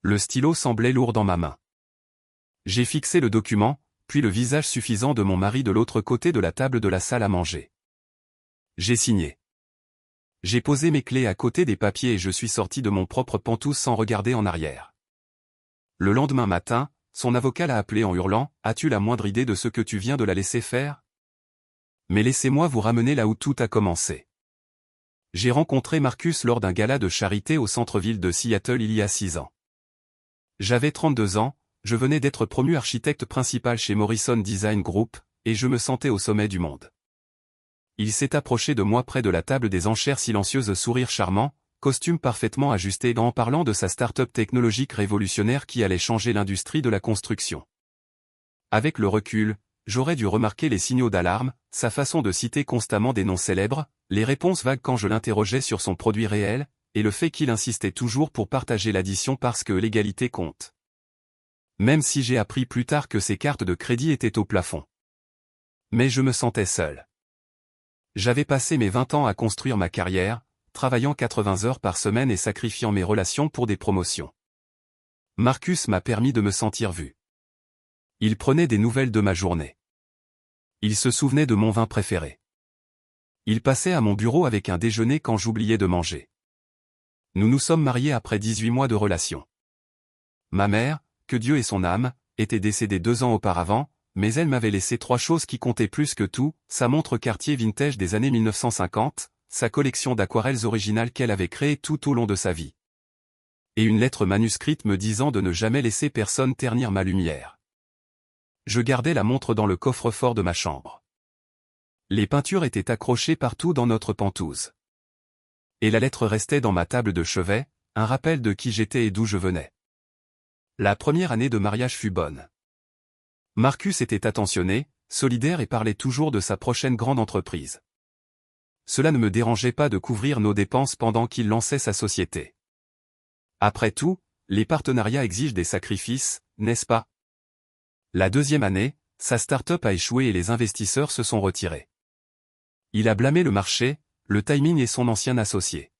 Le stylo semblait lourd dans ma main. J'ai fixé le document, puis le visage suffisant de mon mari de l'autre côté de la table de la salle à manger. J'ai signé. J'ai posé mes clés à côté des papiers et je suis sorti de mon propre pantouse sans regarder en arrière. Le lendemain matin, son avocat l'a appelé en hurlant « As-tu la moindre idée de ce que tu viens de la laisser faire ? Mais laissez-moi vous ramener là où tout a commencé. » J'ai rencontré Marcus lors d'un gala de charité au centre-ville de Seattle il y a 6 ans. J'avais 32 ans, je venais d'être promu architecte principal chez Morrison Design Group, et je me sentais au sommet du monde. Il s'est approché de moi près de la table des enchères silencieuses, sourire charmant, costume parfaitement ajusté en parlant de sa start-up technologique révolutionnaire qui allait changer l'industrie de la construction. Avec le recul, j'aurais dû remarquer les signaux d'alarme, sa façon de citer constamment des noms célèbres, les réponses vagues quand je l'interrogeais sur son produit réel, et le fait qu'il insistait toujours pour partager l'addition parce que l'égalité compte. Même si j'ai appris plus tard que ses cartes de crédit étaient au plafond. Mais je me sentais seul. J'avais passé mes 20 ans à construire ma carrière, travaillant 80 heures par semaine et sacrifiant mes relations pour des promotions. Marcus m'a permis de me sentir vu. Il prenait des nouvelles de ma journée. Il se souvenait de mon vin préféré. Il passait à mon bureau avec un déjeuner quand j'oubliais de manger. Nous nous sommes mariés après 18 mois de relation. Ma mère, que Dieu ait son âme, était décédée 2 ans auparavant, mais elle m'avait laissé 3 choses qui comptaient plus que tout, sa montre Cartier vintage des années 1950, sa collection d'aquarelles originales qu'elle avait créée tout au long de sa vie. Et une lettre manuscrite me disant de ne jamais laisser personne ternir ma lumière. Je gardais la montre dans le coffre-fort de ma chambre. Les peintures étaient accrochées partout dans notre pantouse. Et la lettre restait dans ma table de chevet, un rappel de qui j'étais et d'où je venais. La première année de mariage fut bonne. Marcus était attentionné, solidaire et parlait toujours de sa prochaine grande entreprise. Cela ne me dérangeait pas de couvrir nos dépenses pendant qu'il lançait sa société. Après tout, les partenariats exigent des sacrifices, n'est-ce pas? La 2e année, sa start-up a échoué et les investisseurs se sont retirés. Il a blâmé le marché, le timing et son ancien associé.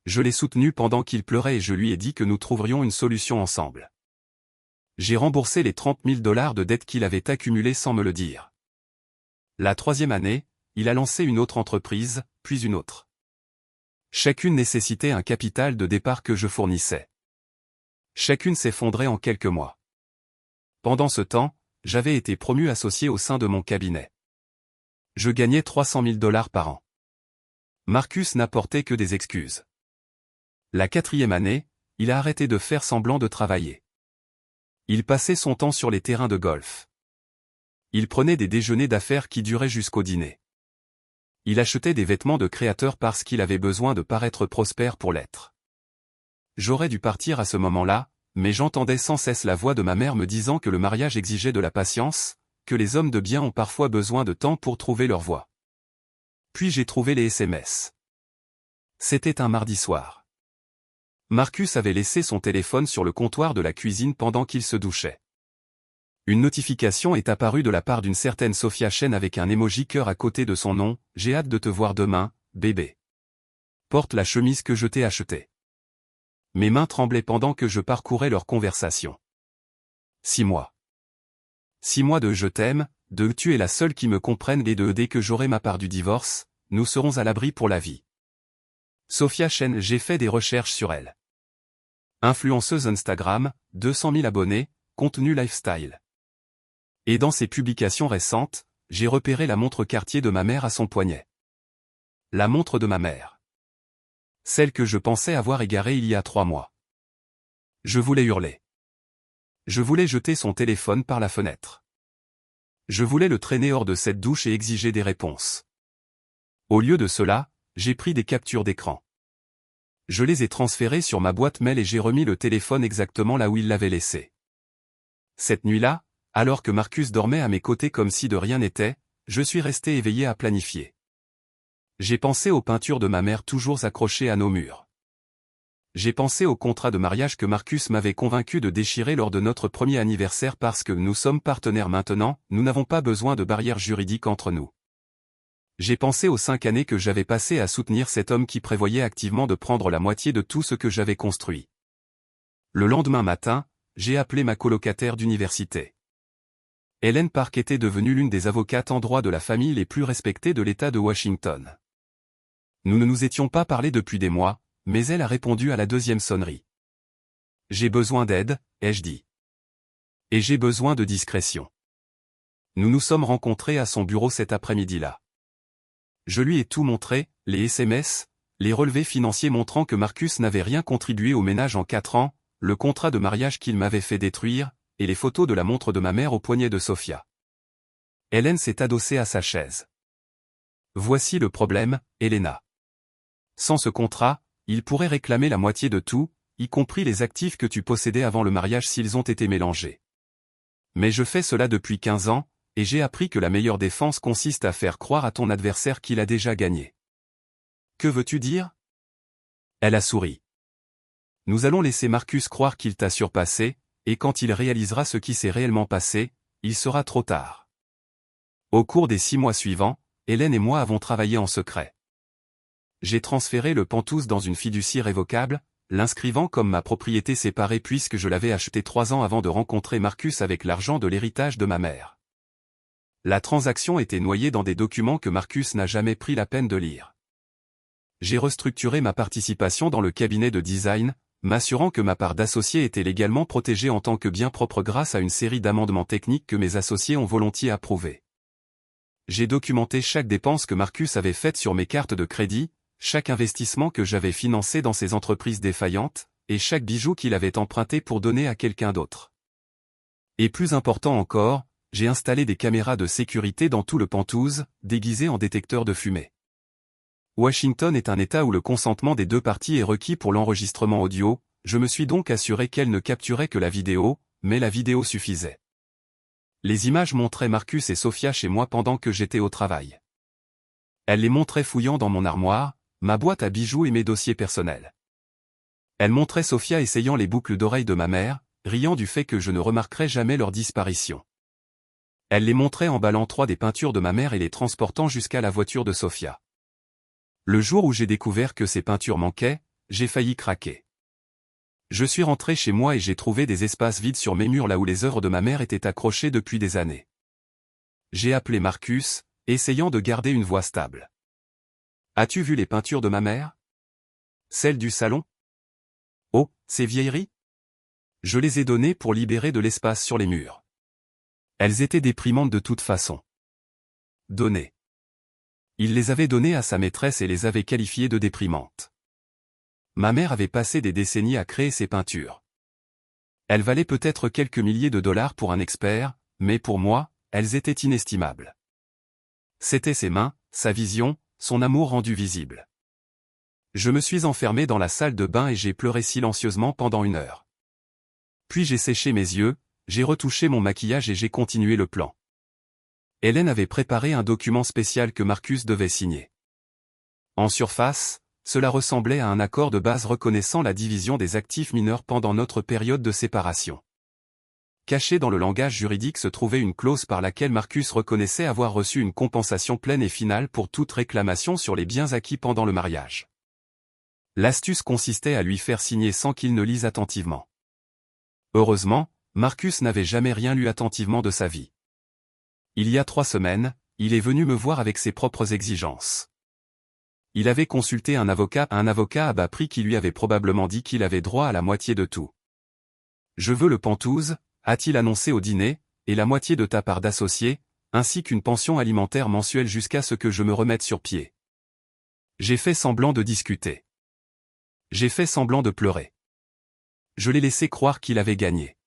Je l'ai soutenu pendant qu'il pleurait et je lui ai dit que nous trouverions une solution ensemble. J'ai remboursé les $30 000 de dettes qu'il avait accumulées sans me le dire. La 3e année, il a lancé une autre entreprise, puis une autre. Chacune nécessitait un capital de départ que je fournissais. Chacune s'effondrait en quelques mois. Pendant ce temps, j'avais été promu associé au sein de mon cabinet. Je gagnais $300 000 par an. Marcus n'apportait que des excuses. La 4e année, il a arrêté de faire semblant de travailler. Il passait son temps sur les terrains de golf. Il prenait des déjeuners d'affaires qui duraient jusqu'au dîner. Il achetait des vêtements de créateur parce qu'il avait besoin de paraître prospère pour l'être. J'aurais dû partir à ce moment-là, mais j'entendais sans cesse la voix de ma mère me disant que le mariage exigeait de la patience, que les hommes de bien ont parfois besoin de temps pour trouver leur voie. Puis j'ai trouvé les SMS. C'était un mardi soir. Marcus avait laissé son téléphone sur le comptoir de la cuisine pendant qu'il se douchait. Une notification est apparue de la part d'une certaine Sophia Chen avec un emoji cœur à côté de son nom. « J'ai hâte de te voir demain, bébé. Porte la chemise que je t'ai achetée. » Mes mains tremblaient pendant que je parcourais leur conversation. 6 mois. 6 mois de « je t'aime », de « tu es la seule qui me comprenne » et de « dès que j'aurai ma part du divorce, nous serons à l'abri pour la vie. Sophia Chen, j'ai fait des recherches sur elle. Influenceuse Instagram, 200 000 abonnés, contenu lifestyle. Et dans ses publications récentes, j'ai repéré la montre Cartier de ma mère à son poignet. La montre de ma mère. Celle que je pensais avoir égarée il y a 3 mois. Je voulais hurler. Je voulais jeter son téléphone par la fenêtre. Je voulais le traîner hors de cette douche et exiger des réponses. Au lieu de cela, j'ai pris des captures d'écran. Je les ai transférées sur ma boîte mail et j'ai remis le téléphone exactement là où il l'avait laissé. Cette nuit-là, alors que Marcus dormait à mes côtés comme si de rien n'était, je suis resté éveillé à planifier. J'ai pensé aux peintures de ma mère toujours accrochées à nos murs. J'ai pensé au contrat de mariage que Marcus m'avait convaincu de déchirer lors de notre premier anniversaire parce que nous sommes partenaires maintenant, nous n'avons pas besoin de barrières juridiques entre nous. J'ai pensé aux 5 années que j'avais passées à soutenir cet homme qui prévoyait activement de prendre la moitié de tout ce que j'avais construit. Le lendemain matin, j'ai appelé ma colocataire d'université. Hélène Park était devenue l'une des avocates en droit de la famille les plus respectées de l'État de Washington. Nous ne nous étions pas parlé depuis des mois, mais elle a répondu à la deuxième sonnerie. J'ai besoin d'aide, ai-je dit. Et j'ai besoin de discrétion. Nous nous sommes rencontrés à son bureau cet après-midi-là. Je lui ai tout montré, les SMS, les relevés financiers montrant que Marcus n'avait rien contribué au ménage en 4 ans, le contrat de mariage qu'il m'avait fait détruire, et les photos de la montre de ma mère au poignet de Sophia. Hélène s'est adossée à sa chaise. Voici le problème, Helena. Sans ce contrat, il pourrait réclamer la moitié de tout, y compris les actifs que tu possédais avant le mariage s'ils ont été mélangés. Mais je fais cela depuis 15 ans, et j'ai appris que la meilleure défense consiste à faire croire à ton adversaire qu'il a déjà gagné. Que veux-tu dire? Elle a souri. Nous allons laisser Marcus croire qu'il t'a surpassé, et quand il réalisera ce qui s'est réellement passé, il sera trop tard. Au cours des 6 mois suivants, Hélène et moi avons travaillé en secret. J'ai transféré le Pantouse dans une fiducie révocable, l'inscrivant comme ma propriété séparée puisque je l'avais acheté 3 ans avant de rencontrer Marcus avec l'argent de l'héritage de ma mère. La transaction était noyée dans des documents que Marcus n'a jamais pris la peine de lire. J'ai restructuré ma participation dans le cabinet de design, m'assurant que ma part d'associé était légalement protégée en tant que bien propre grâce à une série d'amendements techniques que mes associés ont volontiers approuvés. J'ai documenté chaque dépense que Marcus avait faite sur mes cartes de crédit, chaque investissement que j'avais financé dans ces entreprises défaillantes, et chaque bijou qu'il avait emprunté pour donner à quelqu'un d'autre. Et plus important encore, j'ai installé des caméras de sécurité dans tout le Pantouse, déguisées en détecteurs de fumée. Washington est un État où le consentement des 2 parties est requis pour l'enregistrement audio, je me suis donc assuré qu'elle ne capturait que la vidéo, mais la vidéo suffisait. Les images montraient Marcus et Sophia chez moi pendant que j'étais au travail. Elle les montrait fouillant dans mon armoire, ma boîte à bijoux et mes dossiers personnels. Elle montrait Sophia essayant les boucles d'oreilles de ma mère, riant du fait que je ne remarquerais jamais leur disparition. Elle les montrait emballant 3 des peintures de ma mère et les transportant jusqu'à la voiture de Sophia. Le jour où j'ai découvert que ces peintures manquaient, j'ai failli craquer. Je suis rentré chez moi et j'ai trouvé des espaces vides sur mes murs là où les œuvres de ma mère étaient accrochées depuis des années. J'ai appelé Marcus, essayant de garder une voix stable. As-tu vu les peintures de ma mère? Celles du salon? Oh, ces vieilleries? Je les ai données pour libérer de l'espace sur les murs. Elles étaient déprimantes de toute façon. Données. Il les avait données à sa maîtresse et les avait qualifiées de déprimantes. Ma mère avait passé des décennies à créer ces peintures. Elles valaient peut-être quelques milliers de dollars pour un expert, mais pour moi, elles étaient inestimables. C'étaient ses mains, sa vision, son amour rendu visible. Je me suis enfermé dans la salle de bain et j'ai pleuré silencieusement pendant 1 heure. Puis j'ai séché mes yeux, j'ai retouché mon maquillage et j'ai continué le plan. Hélène avait préparé un document spécial que Marcus devait signer. En surface, cela ressemblait à un accord de base reconnaissant la division des actifs mineurs pendant notre période de séparation. Caché dans le langage juridique se trouvait une clause par laquelle Marcus reconnaissait avoir reçu une compensation pleine et finale pour toute réclamation sur les biens acquis pendant le mariage. L'astuce consistait à lui faire signer sans qu'il ne lise attentivement. Heureusement, Marcus n'avait jamais rien lu attentivement de sa vie. Il y a 3 semaines, il est venu me voir avec ses propres exigences. Il avait consulté un avocat à bas prix qui lui avait probablement dit qu'il avait droit à la moitié de tout. Je veux le Pantouse, a-t-il annoncé au dîner, et la moitié de ta part d'associé, ainsi qu'une pension alimentaire mensuelle jusqu'à ce que je me remette sur pied. J'ai fait semblant de discuter. J'ai fait semblant de pleurer. Je l'ai laissé croire qu'il avait gagné.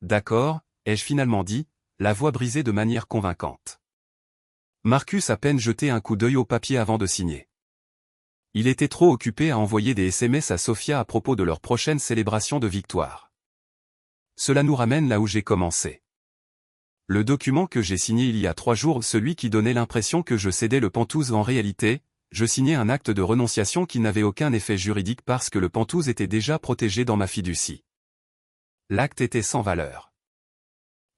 D'accord, ai-je finalement dit, la voix brisée de manière convaincante. Marcus a peine jeté un coup d'œil au papier avant de signer. Il était trop occupé à envoyer des SMS à Sophia à propos de leur prochaine célébration de victoire. Cela nous ramène là où j'ai commencé. Le document que j'ai signé il y a 3 jours, celui qui donnait l'impression que je cédais le Pantouse, en réalité, je signais un acte de renonciation qui n'avait aucun effet juridique parce que le Pantouse était déjà protégé dans ma fiducie. L'acte était sans valeur.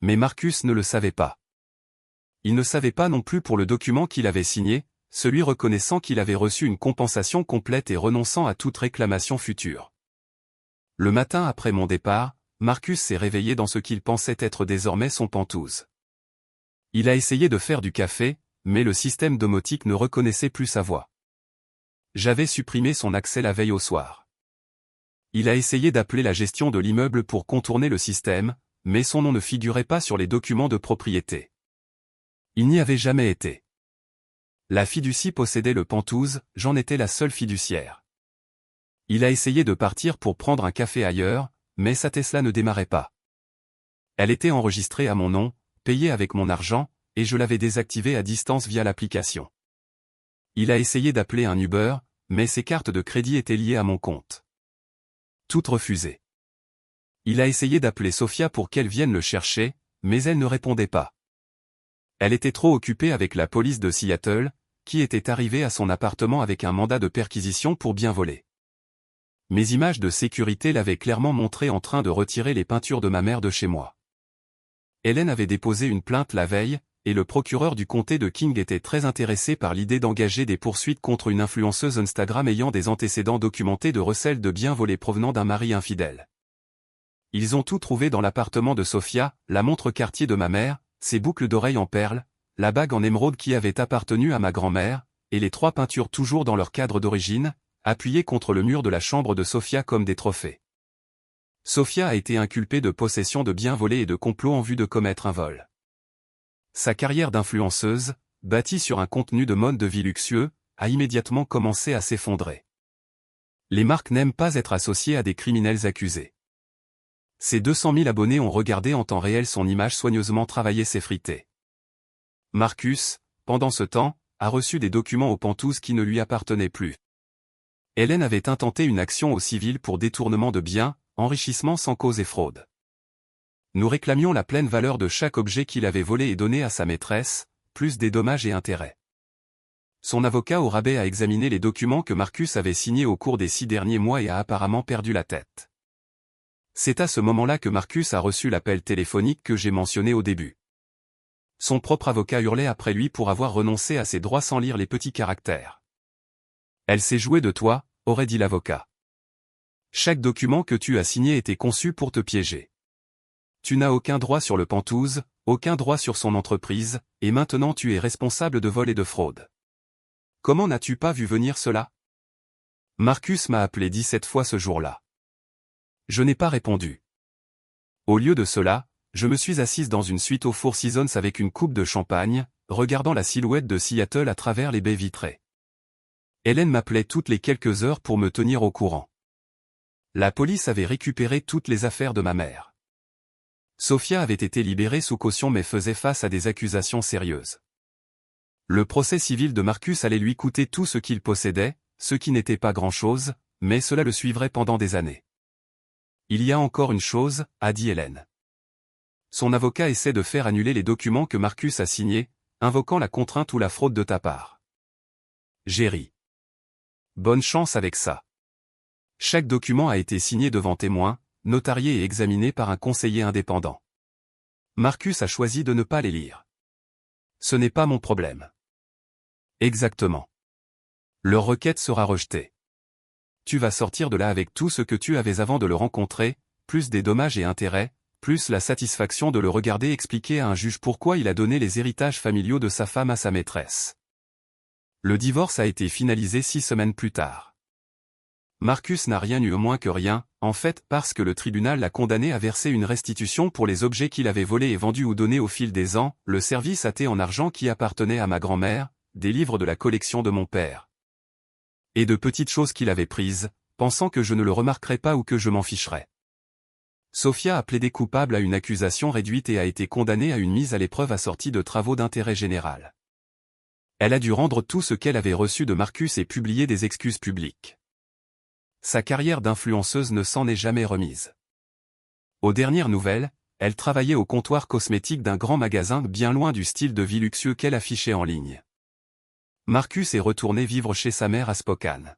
Mais Marcus ne le savait pas. Il ne savait pas non plus pour le document qu'il avait signé, celui reconnaissant qu'il avait reçu une compensation complète et renonçant à toute réclamation future. Le matin après mon départ, Marcus s'est réveillé dans ce qu'il pensait être désormais son Penthouse. Il a essayé de faire du café, mais le système domotique ne reconnaissait plus sa voix. J'avais supprimé son accès la veille au soir. Il a essayé d'appeler la gestion de l'immeuble pour contourner le système, mais son nom ne figurait pas sur les documents de propriété. Il n'y avait jamais été. La fiducie possédait le Penthouse, j'en étais la seule fiduciaire. Il a essayé de partir pour prendre un café ailleurs, mais sa Tesla ne démarrait pas. Elle était enregistrée à mon nom, payée avec mon argent, et je l'avais désactivée à distance via l'application. Il a essayé d'appeler un Uber, mais ses cartes de crédit étaient liées à mon compte. Toutes refusées. Il a essayé d'appeler Sophia pour qu'elle vienne le chercher, mais elle ne répondait pas. Elle était trop occupée avec la police de Seattle, qui était arrivée à son appartement avec un mandat de perquisition pour bien voler. Mes images de sécurité l'avaient clairement montré en train de retirer les peintures de ma mère de chez moi. Hélène avait déposé une plainte la veille, et le procureur du comté de King était très intéressé par l'idée d'engager des poursuites contre une influenceuse Instagram ayant des antécédents documentés de recel de biens volés provenant d'un mari infidèle. Ils ont tout trouvé dans l'appartement de Sophia, la montre Cartier de ma mère, ses boucles d'oreilles en perles, la bague en émeraude qui avait appartenu à ma grand-mère, et les 3 peintures toujours dans leur cadre d'origine, appuyées contre le mur de la chambre de Sophia comme des trophées. Sophia a été inculpée de possession de biens volés et de complot en vue de commettre un vol. Sa carrière d'influenceuse, bâtie sur un contenu de mode de vie luxueux, a immédiatement commencé à s'effondrer. Les marques n'aiment pas être associées à des criminels accusés. Ses 200 000 abonnés ont regardé en temps réel son image soigneusement travaillée s'effriter. Marcus, pendant ce temps, a reçu des documents au Penthouse qui ne lui appartenaient plus. Hélène avait intenté une action au civil pour détournement de biens, enrichissement sans cause et fraude. Nous réclamions la pleine valeur de chaque objet qu'il avait volé et donné à sa maîtresse, plus des dommages et intérêts. Son avocat au rabais a examiné les documents que Marcus avait signés au cours des 6 derniers mois et a apparemment perdu la tête. C'est à ce moment-là que Marcus a reçu l'appel téléphonique que j'ai mentionné au début. Son propre avocat hurlait après lui pour avoir renoncé à ses droits sans lire les petits caractères. « Elle s'est jouée de toi », aurait dit l'avocat. « Chaque document que tu as signé était conçu pour te piéger. Tu n'as aucun droit sur le Penthouse, aucun droit sur son entreprise, et maintenant tu es responsable de vol et de fraude. Comment n'as-tu pas vu venir cela ? » Marcus m'a appelé 17 fois ce jour-là. Je n'ai pas répondu. Au lieu de cela, je me suis assise dans une suite au Four Seasons avec une coupe de champagne, regardant la silhouette de Seattle à travers les baies vitrées. Hélène m'appelait toutes les quelques heures pour me tenir au courant. La police avait récupéré toutes les affaires de ma mère. Sophia avait été libérée sous caution mais faisait face à des accusations sérieuses. Le procès civil de Marcus allait lui coûter tout ce qu'il possédait, ce qui n'était pas grand-chose, mais cela le suivrait pendant des années. Il y a encore une chose, a dit Hélène. Son avocat essaie de faire annuler les documents que Marcus a signés, invoquant la contrainte ou la fraude de ta part. J'ai ri. Bonne chance avec ça. Chaque document a été signé devant témoins, notarié et examiné par un conseiller indépendant. Marcus a choisi de ne pas les lire. Ce n'est pas mon problème. Exactement. Leur requête sera rejetée. Tu vas sortir de là avec tout ce que tu avais avant de le rencontrer, plus des dommages et intérêts, plus la satisfaction de le regarder expliquer à un juge pourquoi il a donné les héritages familiaux de sa femme à sa maîtresse. Le divorce a été finalisé 6 semaines plus tard. Marcus n'a rien eu au moins que rien, en fait parce que le tribunal l'a condamné à verser une restitution pour les objets qu'il avait volés et vendus ou donnés au fil des ans, le service athée en argent qui appartenait à ma grand-mère, des livres de la collection de mon père. Et de petites choses qu'il avait prises, pensant que je ne le remarquerais pas ou que je m'en ficherais. Sophia a plaidé coupable à une accusation réduite et a été condamnée à une mise à l'épreuve assortie de travaux d'intérêt général. Elle a dû rendre tout ce qu'elle avait reçu de Marcus et publier des excuses publiques. Sa carrière d'influenceuse ne s'en est jamais remise. Aux dernières nouvelles, elle travaillait au comptoir cosmétique d'un grand magasin bien loin du style de vie luxueux qu'elle affichait en ligne. Marcus est retourné vivre chez sa mère à Spokane.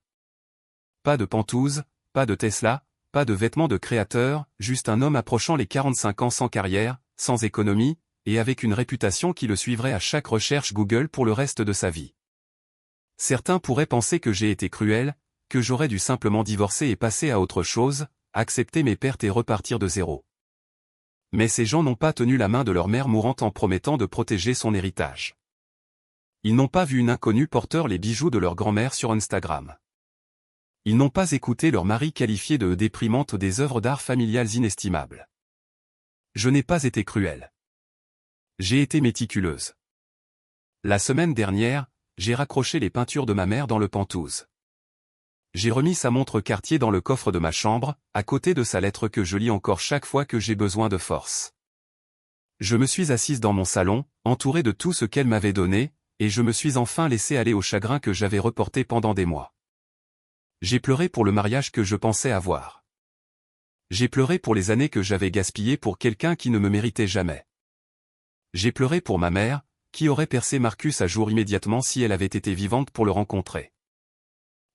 Pas de Penthouse, pas de Tesla, pas de vêtements de créateur, juste un homme approchant les 45 ans sans carrière, sans économie, et avec une réputation qui le suivrait à chaque recherche Google pour le reste de sa vie. Certains pourraient penser que j'ai été cruel, que j'aurais dû simplement divorcer et passer à autre chose, accepter mes pertes et repartir de zéro. Mais ces gens n'ont pas tenu la main de leur mère mourante en promettant de protéger son héritage. Ils n'ont pas vu une inconnue porteur les bijoux de leur grand-mère sur Instagram. Ils n'ont pas écouté leur mari qualifier de déprimante des œuvres d'art familiales inestimables. Je n'ai pas été cruelle. J'ai été méticuleuse. La semaine dernière, j'ai raccroché les peintures de ma mère dans le pantouse. J'ai remis sa montre Cartier dans le coffre de ma chambre, à côté de sa lettre que je lis encore chaque fois que j'ai besoin de force. Je me suis assise dans mon salon, entourée de tout ce qu'elle m'avait donné, et je me suis enfin laissé aller au chagrin que j'avais reporté pendant des mois. J'ai pleuré pour le mariage que je pensais avoir. J'ai pleuré pour les années que j'avais gaspillées pour quelqu'un qui ne me méritait jamais. J'ai pleuré pour ma mère, qui aurait percé Marcus à jour immédiatement si elle avait été vivante pour le rencontrer.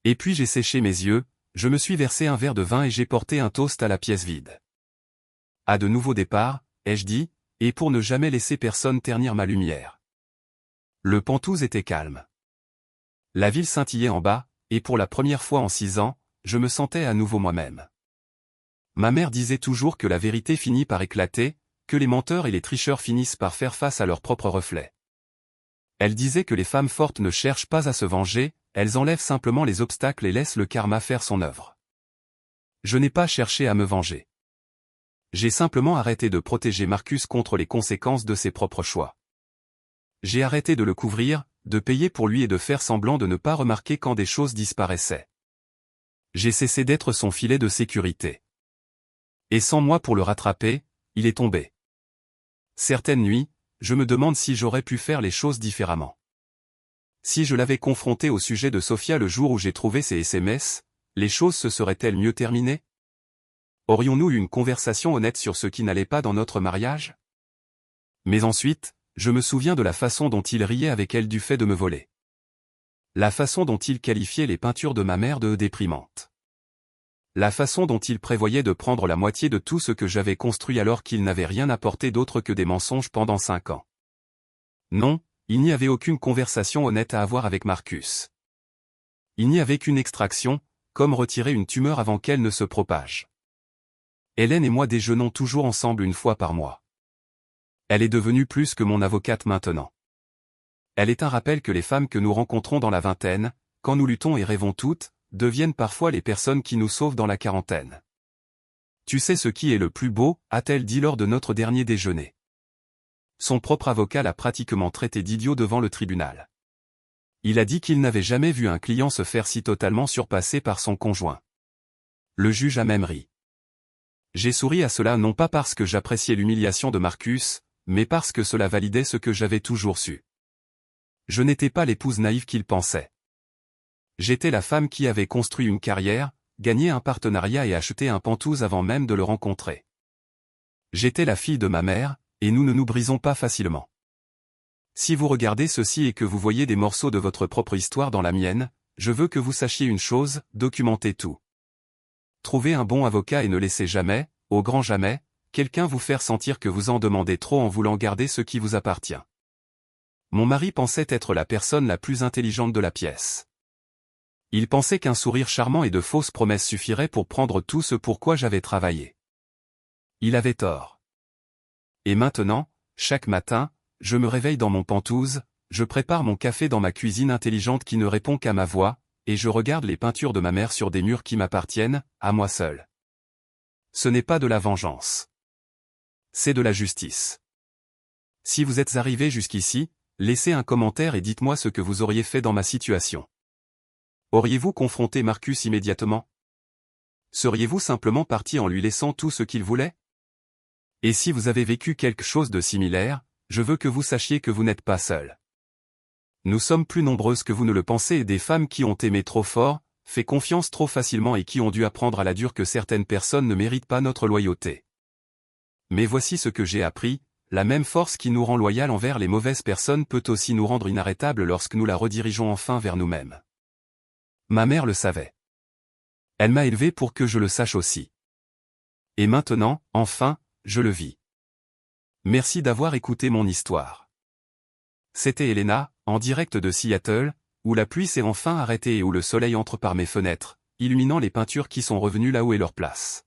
Et puis j'ai séché mes yeux, je me suis versé un verre de vin et j'ai porté un toast à la pièce vide. À de nouveaux départs, ai-je dit, et pour ne jamais laisser personne ternir ma lumière. Le pantouse était calme. La ville scintillait en bas, et pour la première fois en 6 ans, je me sentais à nouveau moi-même. Ma mère disait toujours que la vérité finit par éclater, que les menteurs et les tricheurs finissent par faire face à leurs propres reflets. Elle disait que les femmes fortes ne cherchent pas à se venger, elles enlèvent simplement les obstacles et laissent le karma faire son œuvre. Je n'ai pas cherché à me venger. J'ai simplement arrêté de protéger Marcus contre les conséquences de ses propres choix. J'ai arrêté de le couvrir, de payer pour lui et de faire semblant de ne pas remarquer quand des choses disparaissaient. J'ai cessé d'être son filet de sécurité. Et sans moi pour le rattraper, il est tombé. Certaines nuits, je me demande si j'aurais pu faire les choses différemment. Si je l'avais confronté au sujet de Sophia le jour où j'ai trouvé ses SMS, les choses se seraient-elles mieux terminées? Aurions-nous eu une conversation honnête sur ce qui n'allait pas dans notre mariage? Mais ensuite, je me souviens de la façon dont il riait avec elle du fait de me voler. La façon dont il qualifiait les peintures de ma mère de déprimantes. La façon dont il prévoyait de prendre la moitié de tout ce que j'avais construit alors qu'il n'avait rien apporté d'autre que des mensonges pendant 5 ans. Non, il n'y avait aucune conversation honnête à avoir avec Marcus. Il n'y avait qu'une extraction, comme retirer une tumeur avant qu'elle ne se propage. Hélène et moi déjeunons toujours ensemble une fois par mois. Elle est devenue plus que mon avocate maintenant. Elle est un rappel que les femmes que nous rencontrons dans la vingtaine, quand nous luttons et rêvons toutes, deviennent parfois les personnes qui nous sauvent dans la quarantaine. Tu sais ce qui est le plus beau, a-t-elle dit lors de notre dernier déjeuner. Son propre avocat l'a pratiquement traité d'idiot devant le tribunal. Il a dit qu'il n'avait jamais vu un client se faire si totalement surpasser par son conjoint. Le juge a même ri. J'ai souri à cela non pas parce que j'appréciais l'humiliation de Marcus, mais parce que cela validait ce que j'avais toujours su. Je n'étais pas l'épouse naïve qu'il pensait. J'étais la femme qui avait construit une carrière, gagné un partenariat et acheté un pantouse avant même de le rencontrer. J'étais la fille de ma mère, et nous ne nous brisons pas facilement. Si vous regardez ceci et que vous voyez des morceaux de votre propre histoire dans la mienne, je veux que vous sachiez une chose, documentez tout. Trouvez un bon avocat et ne laissez jamais, au grand jamais, quelqu'un vous faire sentir que vous en demandez trop en voulant garder ce qui vous appartient. Mon mari pensait être la personne la plus intelligente de la pièce. Il pensait qu'un sourire charmant et de fausses promesses suffiraient pour prendre tout ce pour quoi j'avais travaillé. Il avait tort. Et maintenant, chaque matin, je me réveille dans mon pantouse, je prépare mon café dans ma cuisine intelligente qui ne répond qu'à ma voix, et je regarde les peintures de ma mère sur des murs qui m'appartiennent, à moi seul. Ce n'est pas de la vengeance. C'est de la justice. Si vous êtes arrivé jusqu'ici, laissez un commentaire et dites-moi ce que vous auriez fait dans ma situation. Auriez-vous confronté Marcus immédiatement? Seriez-vous simplement parti en lui laissant tout ce qu'il voulait? Et si vous avez vécu quelque chose de similaire, je veux que vous sachiez que vous n'êtes pas seul. Nous sommes plus nombreuses que vous ne le pensez et des femmes qui ont aimé trop fort, fait confiance trop facilement et qui ont dû apprendre à la dure que certaines personnes ne méritent pas notre loyauté. Mais voici ce que j'ai appris, la même force qui nous rend loyales envers les mauvaises personnes peut aussi nous rendre inarrêtables lorsque nous la redirigeons enfin vers nous-mêmes. Ma mère le savait. Elle m'a élevé pour que je le sache aussi. Et maintenant, enfin, je le vis. Merci d'avoir écouté mon histoire. C'était Elena, en direct de Seattle, où la pluie s'est enfin arrêtée et où le soleil entre par mes fenêtres, illuminant les peintures qui sont revenues là où est leur place.